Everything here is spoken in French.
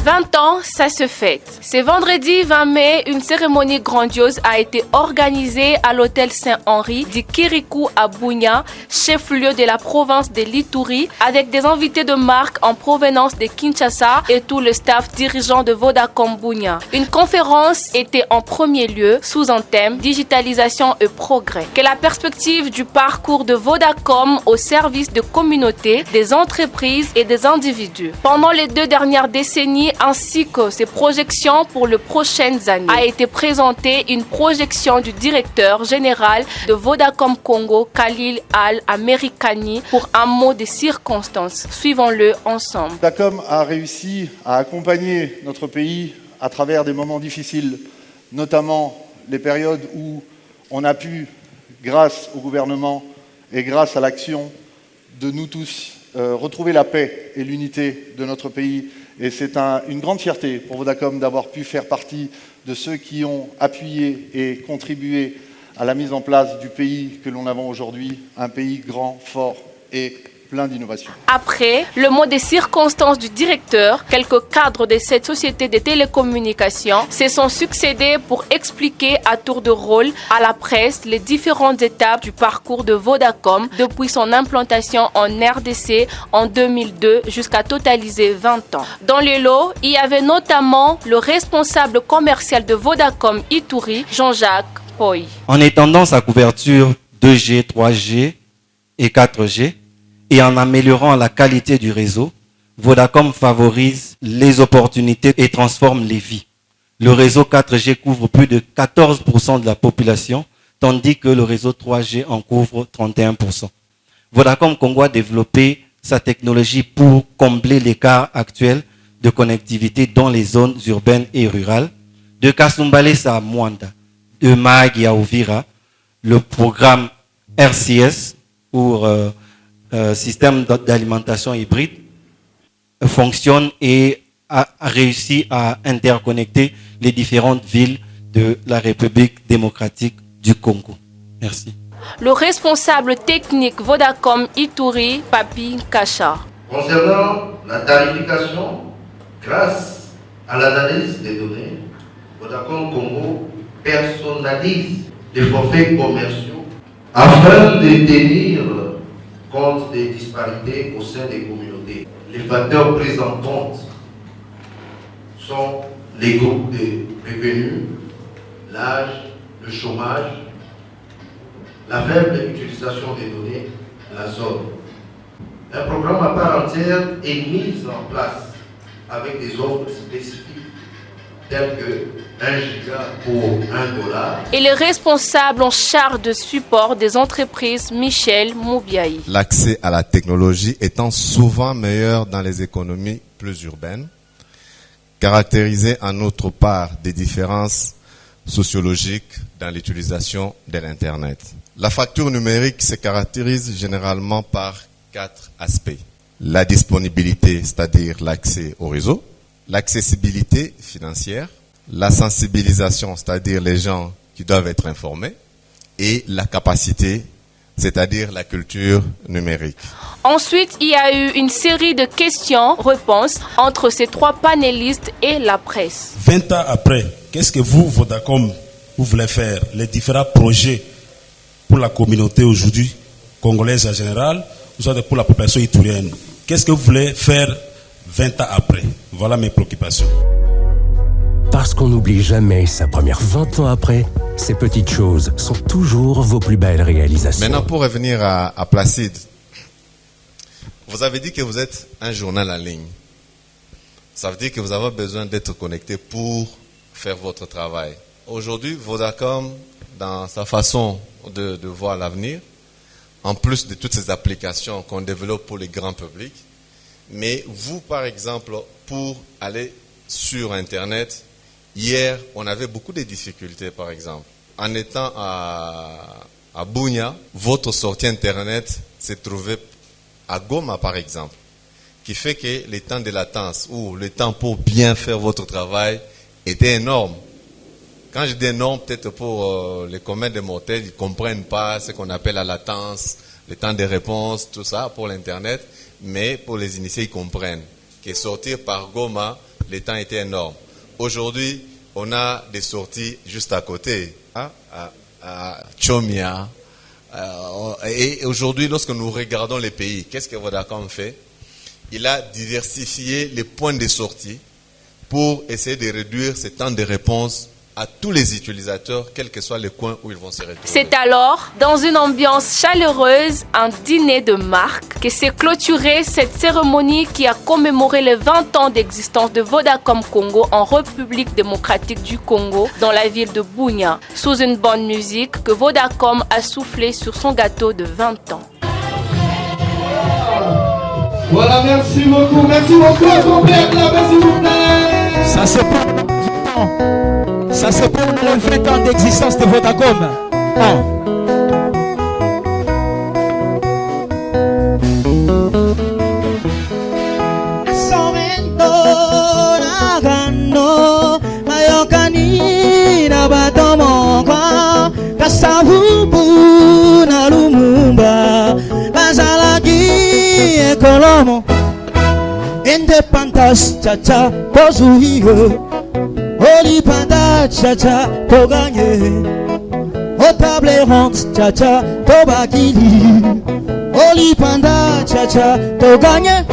20 ans, ça se fête. C'est vendredi 20 mai, une cérémonie grandiose a été organisée à l'hôtel Saint-Henri du Kirikou à Bunia, chef-lieu de la province de l'Ituri, avec des invités de marque en provenance de Kinshasa et tout le staff dirigeant de Vodacom Bunia. Une conférence était en premier lieu sous un thème digitalisation et progrès. Que la perspective du parcours de Vodacom au service de communautés, des entreprises et des individus. Pendant les 2 dernières décennies ainsi que ses projections pour les prochaines années, a été présentée une projection du directeur général de Vodacom Congo, Khalil Al-Amerikani, pour un mot de circonstance. Suivons-le ensemble. Vodacom a réussi à accompagner notre pays à travers des moments difficiles, notamment les périodes où on a pu, grâce au gouvernement et grâce à l'action de nous tous, retrouver la paix et l'unité de notre pays. Et c'est une grande fierté pour Vodacom d'avoir pu faire partie de ceux qui ont appuyé et contribué à la mise en place du pays que l'on a aujourd'hui, un pays grand, fort et plein d'innovation. Après le mot des circonstances du directeur, quelques cadres de cette société de télécommunications se sont succédés pour expliquer à tour de rôle à la presse les différentes étapes du parcours de Vodacom depuis son implantation en RDC en 2002 jusqu'à totaliser 20 ans. Dans les lots, il y avait notamment le responsable commercial de Vodacom Ituri, Jean-Jacques Poy. En étendant sa couverture 2G, 3G et 4G, et en améliorant la qualité du réseau, Vodacom favorise les opportunités et transforme les vies. Le réseau 4G couvre plus de 14% de la population, tandis que le réseau 3G en couvre 31%. Vodacom Congo a développé sa technologie pour combler l'écart actuel de connectivité dans les zones urbaines et rurales. De Kasumbalesa à Mwanda, de Mahagi à Uvira, le programme RCS pour système d'alimentation hybride fonctionne et a réussi à interconnecter les différentes villes de la République démocratique du Congo. Merci. Le responsable technique Vodacom Ituri, Papi Kacha. Concernant la tarification, grâce à l'analyse des données, Vodacom Congo personnalise les forfaits commerciaux afin de tenir compte des disparités au sein des communautés. Les facteurs pris en compte sont les groupes de revenus, l'âge, le chômage, la faible utilisation des données, la zone. Un programme à part entière est mis en place avec des offres spécifiques telles que 1 giga pour $1. Et le responsable en charge de support des entreprises, Michel Moubiaï. L'accès à la technologie étant souvent meilleur dans les économies plus urbaines, caractérisées en outre par des différences sociologiques dans l'utilisation de l'Internet. La facture numérique se caractérise généralement par 4 aspects. La disponibilité, c'est-à-dire l'accès au réseau, l'accessibilité financière, la sensibilisation, c'est-à-dire les gens qui doivent être informés, et la capacité, c'est-à-dire la culture numérique. Ensuite, il y a eu une série de questions-réponses entre ces 3 panélistes et la presse. 20 ans après, qu'est-ce que vous, Vodacom, vous voulez faire? Les différents projets pour la communauté aujourd'hui, congolaise en général, ou pour la population iturienne. Qu'est-ce que vous voulez faire 20 ans après? Voilà mes préoccupations. Parce qu'on n'oublie jamais sa première 20 ans après, ces petites choses sont toujours vos plus belles réalisations. Maintenant, pour revenir à Placide, vous avez dit que vous êtes un journal en ligne. Ça veut dire que vous avez besoin d'être connecté pour faire votre travail. Aujourd'hui, Vodacom, dans sa façon de voir l'avenir, en plus de toutes ces applications qu'on développe pour les grands publics, mais vous, par exemple, pour aller sur Internet, hier, on avait beaucoup de difficultés, par exemple. En étant à Bunia, votre sortie Internet s'est trouvée à Goma, par exemple, qui fait que le temps de latence ou le temps pour bien faire votre travail était énorme. Quand je dis énorme, peut-être pour les communs des mortels, ils ne comprennent pas ce qu'on appelle la latence, le temps de réponse, tout ça pour l'Internet, mais pour les initiés, ils comprennent que sortir par Goma, les temps étaient énormes. Aujourd'hui, on a des sorties juste à côté, hein, à Chomia. Et aujourd'hui, lorsque nous regardons les pays, qu'est-ce que Vodacom fait? Il a diversifié les points de sortie pour essayer de réduire ce temps de réponse à tous les utilisateurs, quels que soient les coins où ils vont se retrouver. C'est alors, dans une ambiance chaleureuse, un dîner de marque, que s'est clôturée cette cérémonie qui a commémoré les 20 ans d'existence de Vodacom Congo en République démocratique du Congo, dans la ville de Bunia, sous une bonne musique que Vodacom a soufflé sur son gâteau de 20 ans. Voilà, merci beaucoup, merci beaucoup. S'il vous plaît. Ça c'est pour... Ça c'est pour les 20 ans d'existence de Vodacom. Independence, cha-cha, pozuhiyo. Oli panda, cha-cha, to gagné. Au table ronde, cha-cha, to bakili. Oli panda, cha-cha, to gagné.